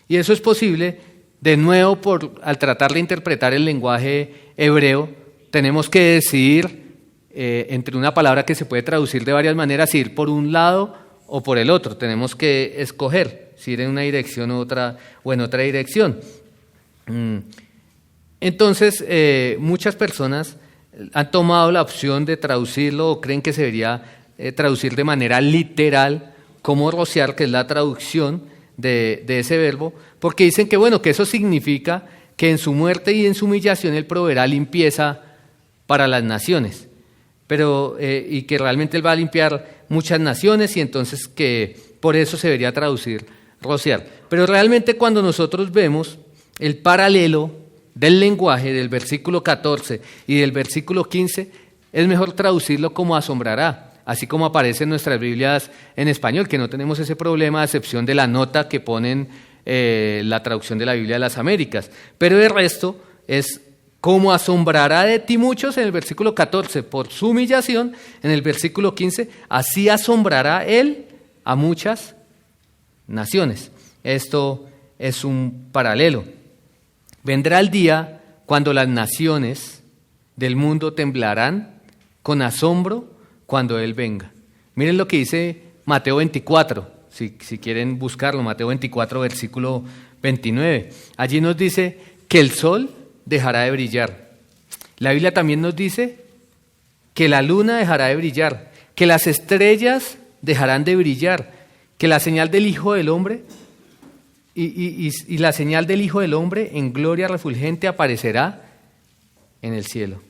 Y eso es posible, de nuevo, al tratar de interpretar el lenguaje hebreo, tenemos que decidir entre una palabra que se puede traducir de varias maneras, ir por un lado o por el otro. Tenemos que escoger si ir en una dirección o en otra dirección. Entonces, muchas personas han tomado la opción de traducirlo o creen que se debería traducir de manera literal como rociar, que es la traducción de ese verbo, porque dicen que bueno, que eso significa que en su muerte y en su humillación Él proveerá limpieza para las naciones, pero y que realmente Él va a limpiar muchas naciones y entonces que por eso se debería traducir rociar. Pero realmente cuando nosotros vemos el paralelo del lenguaje del versículo 14 y del versículo 15, es mejor traducirlo como asombrará, así como aparece en nuestras Biblias en español, que no tenemos ese problema a excepción de la nota que ponen la traducción de la Biblia de las Américas. Pero el resto es como asombrará de ti muchos en el versículo 14 por su humillación, en el versículo 15, así asombrará Él a muchas naciones. Esto es un paralelo. Vendrá el día cuando las naciones del mundo temblarán con asombro cuando Él venga. Miren lo que dice Mateo 24, si quieren buscarlo, Mateo 24, versículo 29. Allí nos dice que el sol dejará de brillar. La Biblia también nos dice que la luna dejará de brillar, que las estrellas dejarán de brillar, que la señal del Hijo del Hombre y la señal del Hijo del Hombre en gloria refulgente aparecerá en el cielo.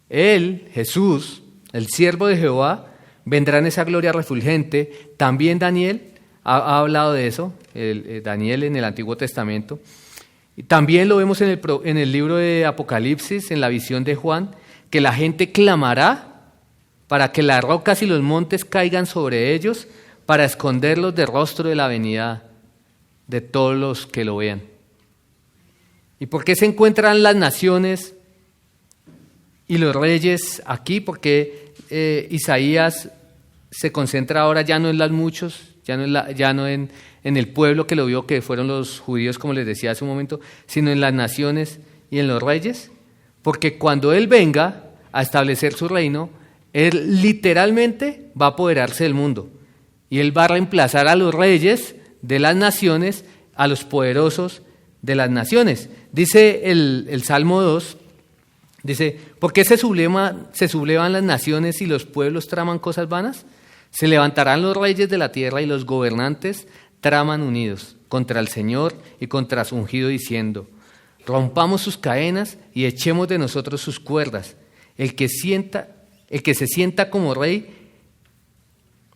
Él, Jesús, el siervo de Jehová, vendrá en esa gloria refulgente. También Daniel ha hablado de eso, Daniel en el Antiguo Testamento. Y también lo vemos en el libro de Apocalipsis, en la visión de Juan, que la gente clamará para que las rocas y los montes caigan sobre ellos, para esconderlos del rostro de la venida de todos los que lo vean. ¿Y por qué se encuentran las naciones y los reyes aquí? Porque Isaías se concentra ahora ya no en las muchos, ya no en el pueblo que lo vio, que fueron los judíos, como les decía hace un momento, sino en las naciones y en los reyes. Porque cuando Él venga a establecer su reino, Él literalmente va a apoderarse del mundo. Y Él va a reemplazar a los reyes de las naciones, a los poderosos de las naciones. Dice el Salmo 2, dice, ¿por qué se sublevan las naciones y los pueblos traman cosas vanas? Se levantarán los reyes de la tierra y los gobernantes traman unidos contra el Señor y contra su ungido, diciendo, rompamos sus cadenas y echemos de nosotros sus cuerdas. El que se sienta como rey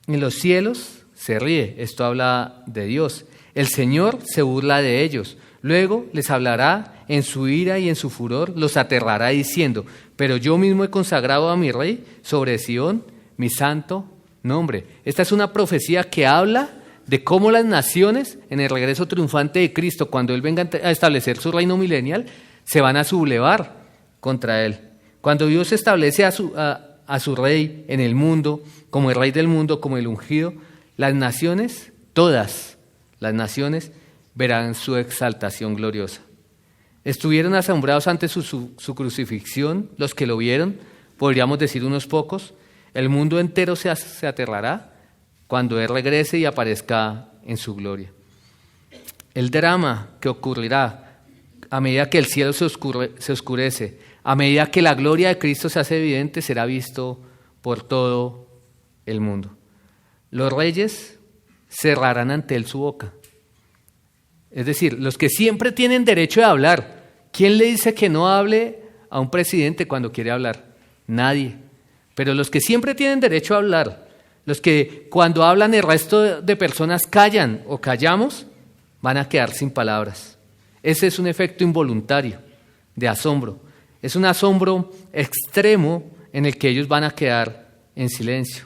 en los cielos se ríe. Esto habla de Dios. El Señor se burla de ellos. Luego les hablará en su ira y en su furor, los aterrará diciendo, pero yo mismo he consagrado a mi rey sobre Sión, mi santo nombre. Esta es una profecía que habla de cómo las naciones, en el regreso triunfante de Cristo, cuando Él venga a establecer su reino milenial, se van a sublevar contra Él. Cuando Dios establece a su rey en el mundo, como el rey del mundo, como el ungido, las naciones, todas las naciones, verán su exaltación gloriosa. Estuvieron asombrados ante su crucifixión, los que lo vieron, podríamos decir unos pocos. El mundo entero se aterrará cuando Él regrese y aparezca en su gloria. El drama que ocurrirá a medida que el cielo se oscurece, a medida que la gloria de Cristo se hace evidente, será visto por todo el mundo. Los reyes cerrarán ante Él su boca. Es decir, los que siempre tienen derecho de hablar. ¿Quién le dice que no hable a un presidente cuando quiere hablar? Nadie. Pero los que siempre tienen derecho a hablar, los que cuando hablan el resto de personas callan o callamos, van a quedar sin palabras. Ese es un efecto involuntario de asombro. Es un asombro extremo en el que ellos van a quedar en silencio.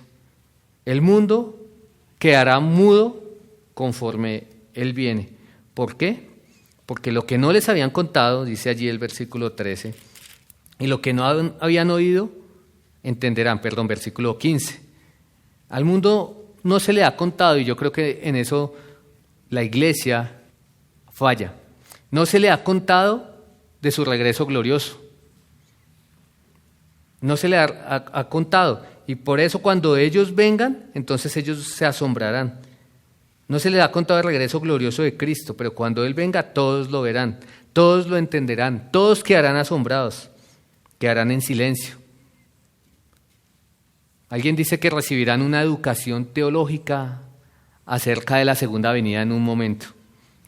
El mundo quedará mudo conforme Él viene. ¿Por qué? Porque lo que no les habían contado, dice allí el versículo 13, y lo que no habían oído, entenderán, versículo 15. Al mundo no se le ha contado, y yo creo que en eso la iglesia falla. No se le ha contado de su regreso glorioso. No se le ha contado. Y por eso cuando ellos vengan, entonces ellos se asombrarán. No se le ha contado el regreso glorioso de Cristo, pero cuando Él venga todos lo verán, todos lo entenderán, todos quedarán asombrados, quedarán en silencio. Alguien dice que recibirán una educación teológica acerca de la segunda venida en un momento.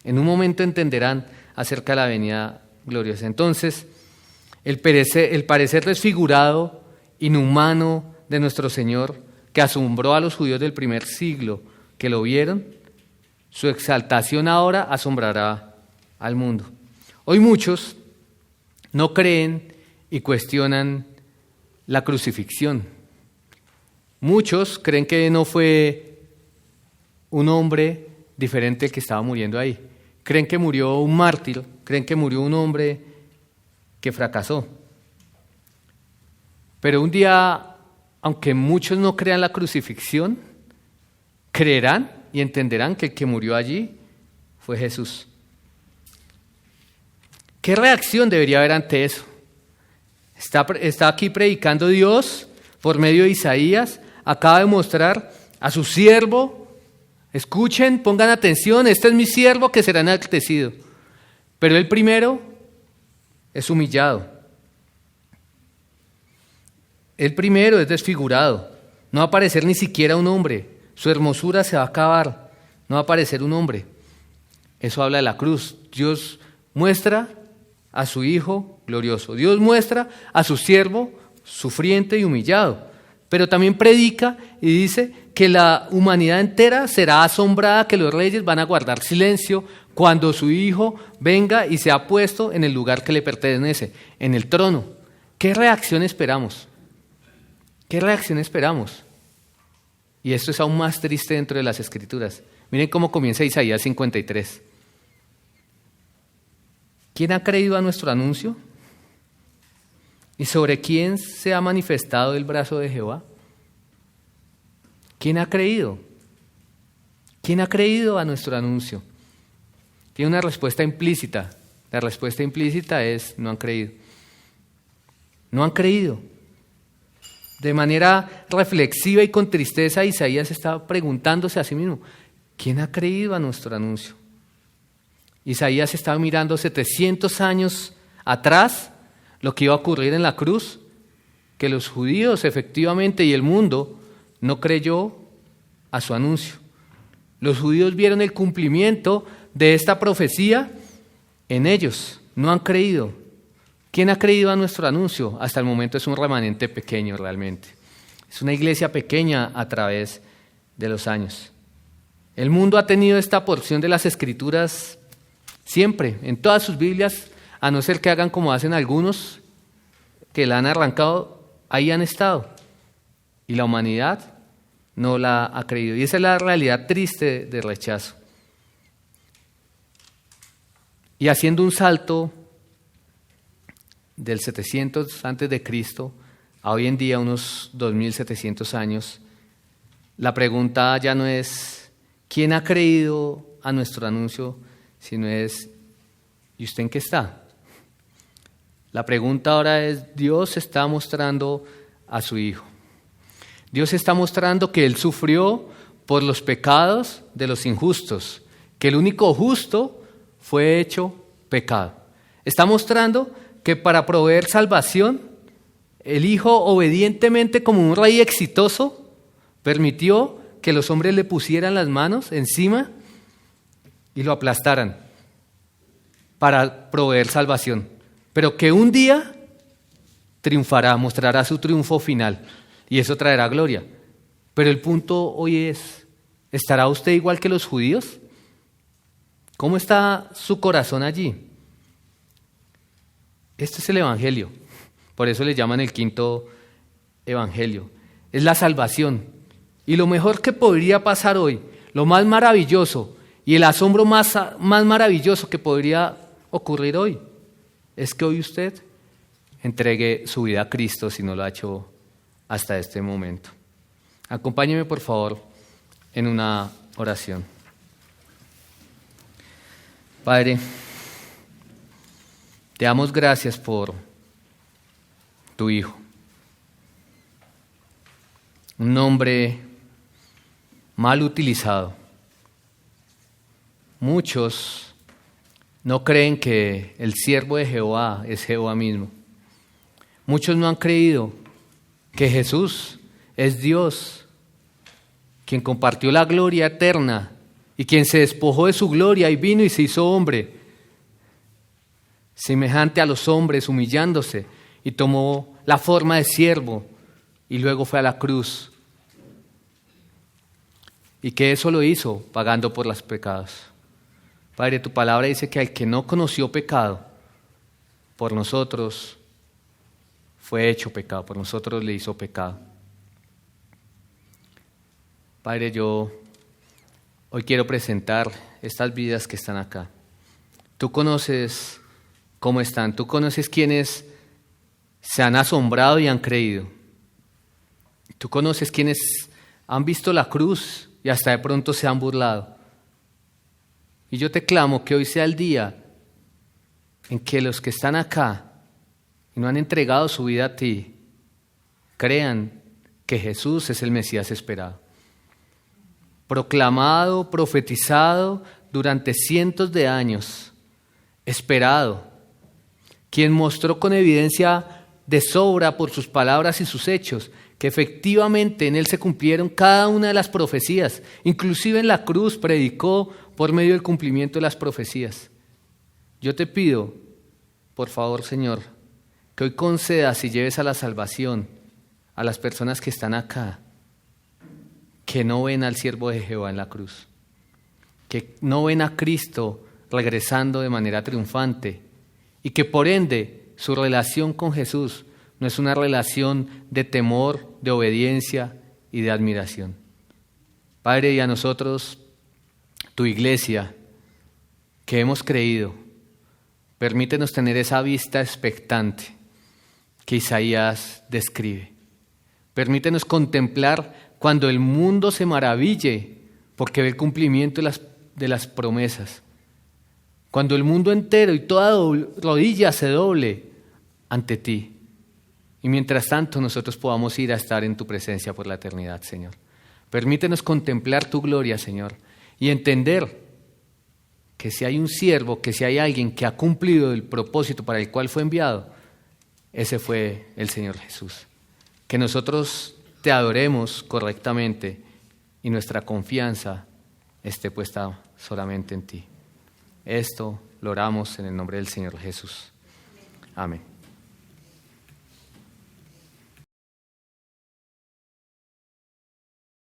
En un momento entenderán acerca de la venida gloriosa. Entonces, el parecer desfigurado, inhumano de nuestro Señor, que asombró a los judíos del primer siglo que lo vieron, su exaltación ahora asombrará al mundo. Hoy muchos no creen y cuestionan la crucifixión. Muchos creen que no fue un hombre diferente el que estaba muriendo ahí. Creen que murió un mártir, creen que murió un hombre que fracasó. Pero un día, aunque muchos no crean la crucifixión, creerán y entenderán que el que murió allí fue Jesús. ¿Qué reacción debería haber ante eso? Está aquí predicando Dios por medio de Isaías, acaba de mostrar a su siervo, escuchen, pongan atención, este es mi siervo que será enaltecido. Pero el primero es humillado. El primero es desfigurado. No va a aparecer ni siquiera un hombre. Su hermosura se va a acabar. No va a aparecer un hombre. Eso habla de la cruz. Dios muestra a su Hijo glorioso. Dios muestra a su siervo sufriente y humillado. Pero también predica y dice que la humanidad entera será asombrada, que los reyes van a guardar silencio cuando su Hijo venga y sea puesto en el lugar que le pertenece, en el trono. ¿Qué reacción esperamos? ¿Qué reacción esperamos? Y esto es aún más triste dentro de las Escrituras. Miren cómo comienza Isaías 53. ¿Quién ha creído a nuestro anuncio? ¿Y sobre quién se ha manifestado el brazo de Jehová? ¿Quién ha creído? ¿Quién ha creído a nuestro anuncio? Tiene una respuesta implícita. La respuesta implícita es: no han creído. No han creído. De manera reflexiva y con tristeza, Isaías está preguntándose a sí mismo: ¿quién ha creído a nuestro anuncio? Isaías estaba mirando 700 años atrás lo que iba a ocurrir en la cruz, que los judíos efectivamente y el mundo no creyó a su anuncio. Los judíos vieron el cumplimiento de esta profecía en ellos, no han creído. ¿Quién ha creído a nuestro anuncio? Hasta el momento es un remanente pequeño realmente. Es una iglesia pequeña a través de los años. El mundo ha tenido esta porción de las Escrituras siempre, en todas sus Biblias, a no ser que hagan como hacen algunos, que la han arrancado, ahí han estado. Y la humanidad no la ha creído. Y esa es la realidad triste de rechazo. Y haciendo un salto del 700 antes de Cristo a hoy en día unos 2700 años, la pregunta ya no es ¿quién ha creído a nuestro anuncio?, sino es ¿y usted en qué está? La pregunta ahora es: Dios está mostrando a su Hijo. Dios está mostrando que Él sufrió por los pecados de los injustos, que el único justo fue hecho pecado. Está mostrando que para proveer salvación, el Hijo obedientemente como un rey exitoso permitió que los hombres le pusieran las manos encima y lo aplastaran para proveer salvación. Pero que un día triunfará, mostrará su triunfo final y eso traerá gloria. Pero el punto hoy es, ¿estará usted igual que los judíos? ¿Cómo está su corazón allí? Este es el Evangelio, por eso le llaman el quinto Evangelio. Es la salvación. Y lo mejor que podría pasar hoy, lo más maravilloso y el asombro más maravilloso que podría ocurrir hoy, es que hoy usted entregue su vida a Cristo si no lo ha hecho hasta este momento. Acompáñeme por favor en una oración. Padre, te damos gracias por tu Hijo, un nombre mal utilizado. Muchos no creen que el siervo de Jehová es Jehová mismo. Muchos no han creído que Jesús es Dios, quien compartió la gloria eterna y quien se despojó de su gloria y vino y se hizo hombre, semejante a los hombres, humillándose, y tomó la forma de siervo y luego fue a la cruz. Y que eso lo hizo pagando por los pecados. Padre, tu palabra dice que al que no conoció pecado, por nosotros fue hecho pecado, por nosotros le hizo pecado. Padre, yo hoy quiero presentar estas vidas que están acá. Tú conoces cómo están, tú conoces quienes se han asombrado y han creído. Tú conoces quienes han visto la cruz y hasta de pronto se han burlado. Y yo te clamo que hoy sea el día en que los que están acá y no han entregado su vida a ti, crean que Jesús es el Mesías esperado. Proclamado, profetizado durante cientos de años, esperado, quien mostró con evidencia de sobra por sus palabras y sus hechos que efectivamente en Él se cumplieron cada una de las profecías, inclusive en la cruz predicó por medio del cumplimiento de las profecías. Yo te pido, por favor, Señor, que hoy concedas y lleves a la salvación a las personas que están acá, que no ven al siervo de Jehová en la cruz, que no ven a Cristo regresando de manera triunfante y que por ende su relación con Jesús no es una relación de temor, de obediencia y de admiración. Padre, y a nosotros, tu iglesia, que hemos creído, permítenos tener esa vista expectante que Isaías describe. Permítenos contemplar cuando el mundo se maraville porque ve el cumplimiento de las promesas. Cuando el mundo entero y toda rodilla se doble ante ti. Y mientras tanto nosotros podamos ir a estar en tu presencia por la eternidad, Señor. Permítenos contemplar tu gloria, Señor, y entender que si hay un siervo, que si hay alguien que ha cumplido el propósito para el cual fue enviado, ese fue el Señor Jesús. Que nosotros te adoremos correctamente y nuestra confianza esté puesta solamente en ti. Esto lo oramos en el nombre del Señor Jesús. Amén.